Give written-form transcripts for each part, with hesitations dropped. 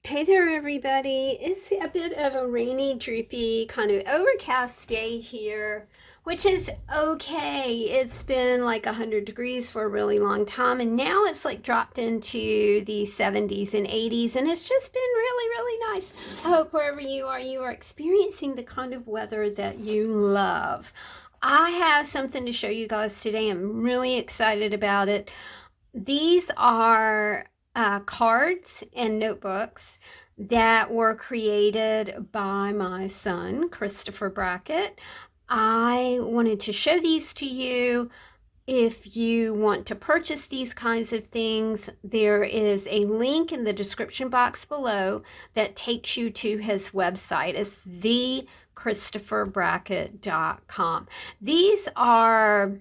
Hey there, everybody. It's a bit of a rainy, droopy, kind of overcast day here, which is okay. It's been like 100 degrees for a really long time, and now it's like dropped into the 70s and 80s, and it's just been really, really nice. I hope wherever you are experiencing the kind of weather that you love. I have something to show you guys today. I'm really excited about it. These are cards and notebooks that were created by my son, Tammy.brackett. I wanted to show these to you. If you want to purchase these kinds of things, there is a link in the description box below that takes you to his website. It's thechristopherbrackett.com. These are,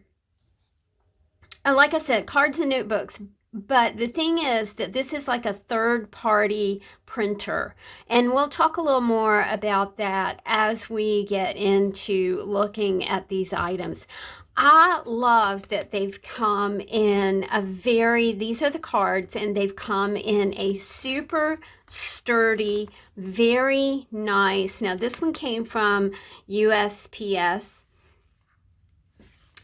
like I said, cards and notebooks. But the thing is that this is like a third party printer. And we'll talk a little more about that as we get into looking at these items. I love that they've come in these are the cards, and they've come in a super sturdy, very nice. Now, this one came from USPS.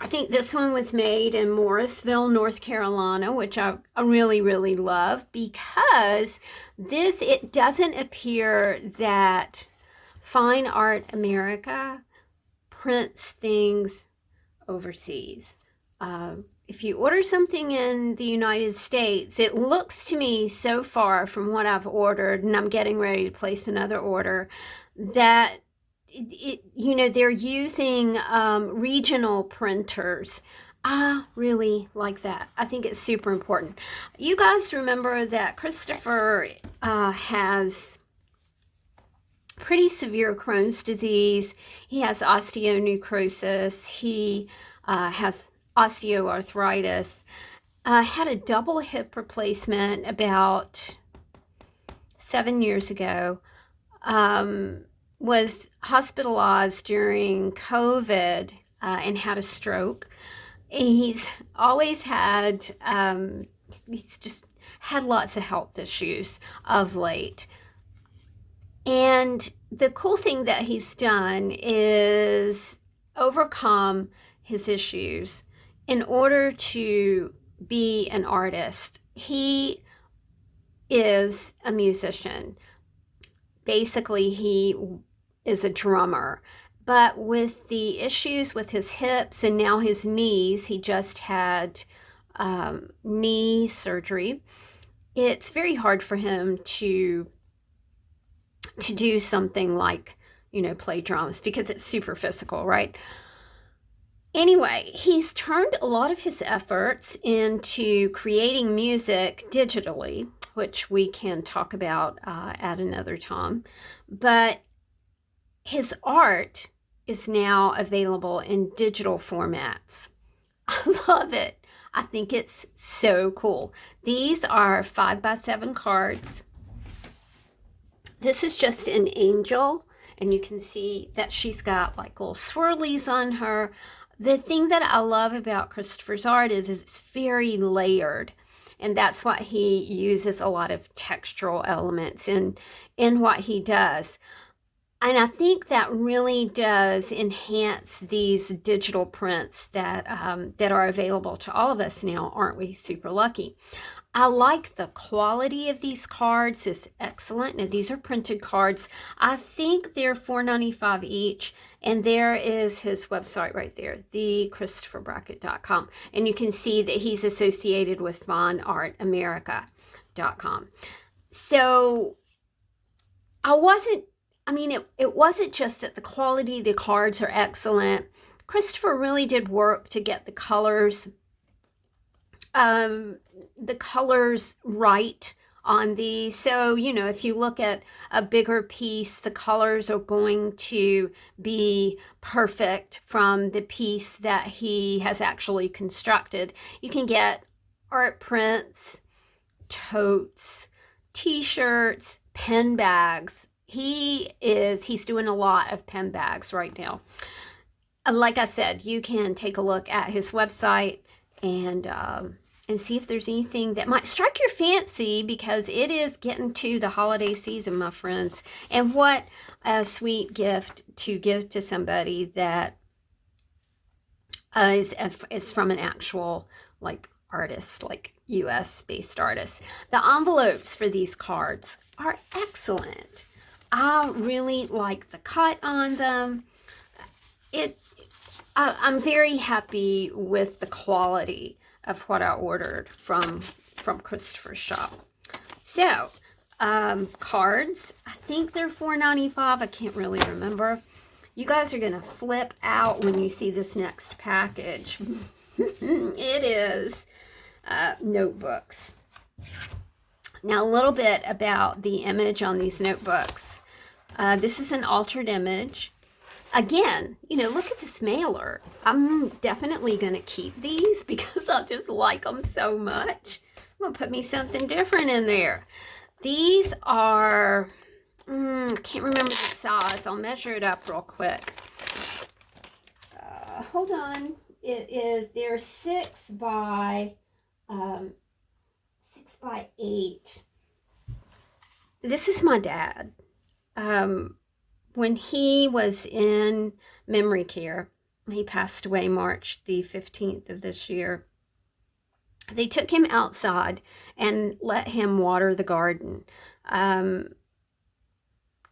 I think this one was made in Morrisville, North Carolina, which I really, really love, because it doesn't appear that Fine Art America prints things overseas. If you order something in the United States, it looks to me so far from what I've ordered, and I'm getting ready to place another order, that they're using regional printers. I really like that. I think it's super important. You guys remember that Christopher has pretty severe Crohn's disease. He has osteonecrosis. He has osteoarthritis. Had a double hip replacement about 7 years ago. Was hospitalized during COVID and had a stroke. He's always had, he's just had lots of health issues of late. And the cool thing that he's done is overcome his issues in order to be an artist. He is a musician. Basically, he is a drummer. But with the issues with his hips and now his knees, he just had knee surgery. It's very hard for him to do something like, play drums, because it's super physical, right? Anyway, he's turned a lot of his efforts into creating music digitally, which we can talk about at another time. But his art is now available in digital formats. I love it. I think it's so cool. These are 5x7 cards. This is just an angel, and you can see that she's got like little swirlies on her. The thing that I love about Christopher's art is it's very layered. And that's what he uses, a lot of textural elements in what he does. And I think that really does enhance these digital prints that are available to all of us now. Aren't we super lucky? I like the quality of these cards. It's excellent. Now, these are printed cards. I think they're $4.95 each. And there is his website right there, thechristopherbrackett.com. And you can see that he's associated with fineartamerica.com. So it wasn't just that the quality of the cards are excellent. Christopher really did work to get the colors right on these. So, if you look at a bigger piece, the colors are going to be perfect from the piece that he has actually constructed. You can get art prints, totes, t-shirts, pen bags. He's doing a lot of pen bags right now. Like I said, you can take a look at his website and and see if there's anything that might strike your fancy, because it is getting to the holiday season, my friends. And what a sweet gift to give to somebody that is from an actual like artist, like US based artist. The envelopes for these cards are excellent. I really like the cut on them. I'm very happy with the quality of what I ordered from Christopher's shop. So, cards, I think they're $4.95. I can't really remember. You guys are going to flip out when you see this next package. It is notebooks. Now, a little bit about the image on these notebooks. This is an altered image. Again, look at this mailer. I'm definitely going to keep these because I just like them so much. I'm going to put me something different in there. These are, can't remember the size. I'll measure it up real quick. Hold on. They're 6 by 8. This is my dad. When he was in memory care, he passed away March the 15th of this year. They took him outside and let him water the garden.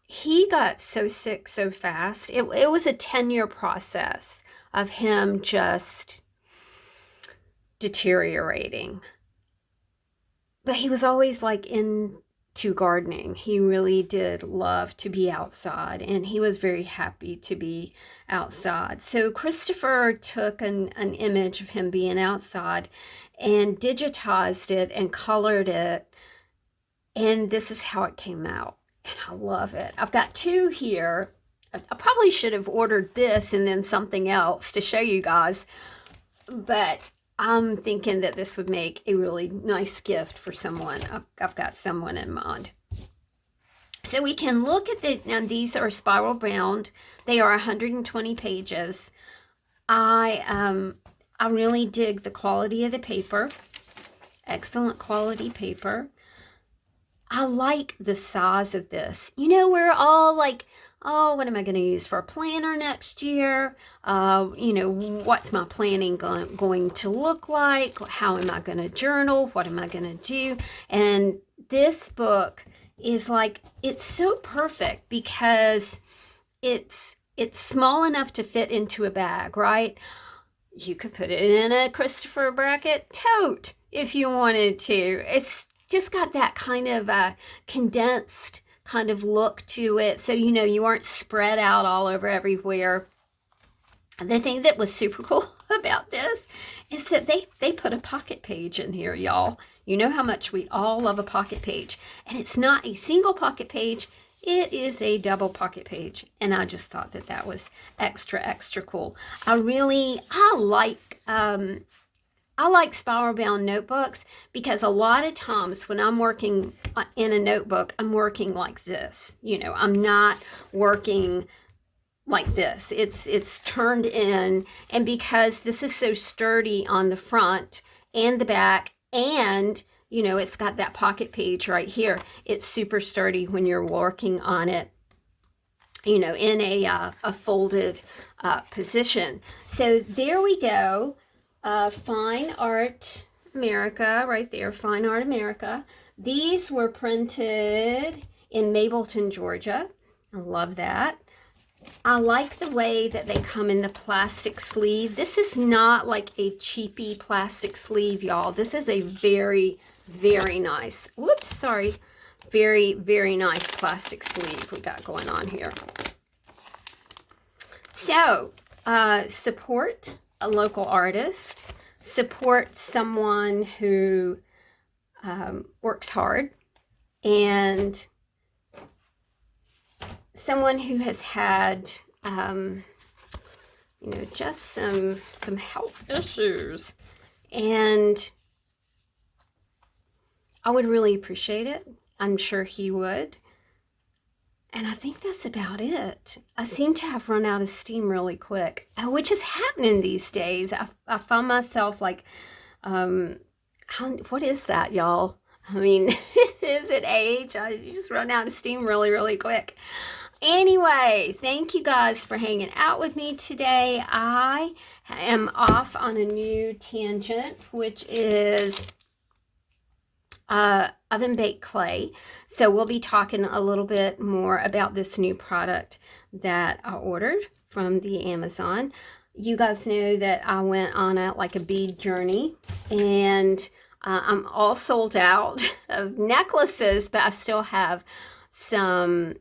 He got so sick so fast. It was a 10-year process of him just deteriorating. But he was always like into gardening. He really did love to be outside, and he was very happy to be outside. So Christopher took an image of him being outside and digitized it and colored it, and this is how it came out, and I love it. I've got 2 here. I probably should have ordered this and then something else to show you guys, but I'm thinking that this would make a really nice gift for someone. I've got someone in mind. So we can look at and these are spiral bound. They are 120 pages. I really dig the quality of the paper. Excellent quality paper. I like the size of this. We're all like, oh, what am I going to use for a planner next year? What's my planning going to look like? How am I going to journal? What am I going to do? And this book is like, it's so perfect because it's small enough to fit into a bag, right? You could put it in a Tammy.brackett tote if you wanted to. It's just got that kind of condensed kind of look to it, so you aren't spread out all over everywhere. The thing that was super cool about this is that they put a pocket page in here, y'all. You know how much we all love a pocket page, and it's not a single pocket page, it is a double pocket page, and I just thought that was extra cool. I like spiral bound notebooks because a lot of times when I'm working in a notebook, I'm working like this. I'm not working like this. It's turned in, and because this is so sturdy on the front and the back, and it's got that pocket page right here, it's super sturdy when you're working on it, in a folded position. So there we go. Fine Art America, right there, Fine Art America. These were printed in Mableton, Georgia. I love that. I like the way that they come in the plastic sleeve. This is not like a cheapy plastic sleeve, y'all. This is a very, very nice, very, very nice plastic sleeve we got going on here. So, support a local artist, support someone who works hard, and someone who has had, just some health issues, and I would really appreciate it. I'm sure he would. And I think that's about it. I seem to have run out of steam really quick, which is happening these days. I find myself like, I what is that, y'all? I mean, is it age? You just run out of steam really, really quick. Anyway, thank you guys for hanging out with me today. I am off on a new tangent, which is oven baked clay. So we'll be talking a little bit more about this new product that I ordered from the Amazon. You guys know that I went on a bead journey, and I'm all sold out of necklaces, but I still have some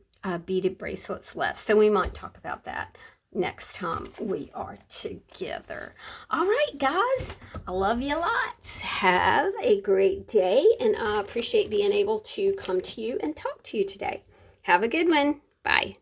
beaded bracelets left. So we might talk about that next time we are together. All right, guys, I love you lots. Have a great day, and I appreciate being able to come to you and talk to you today. Have a good one. Bye.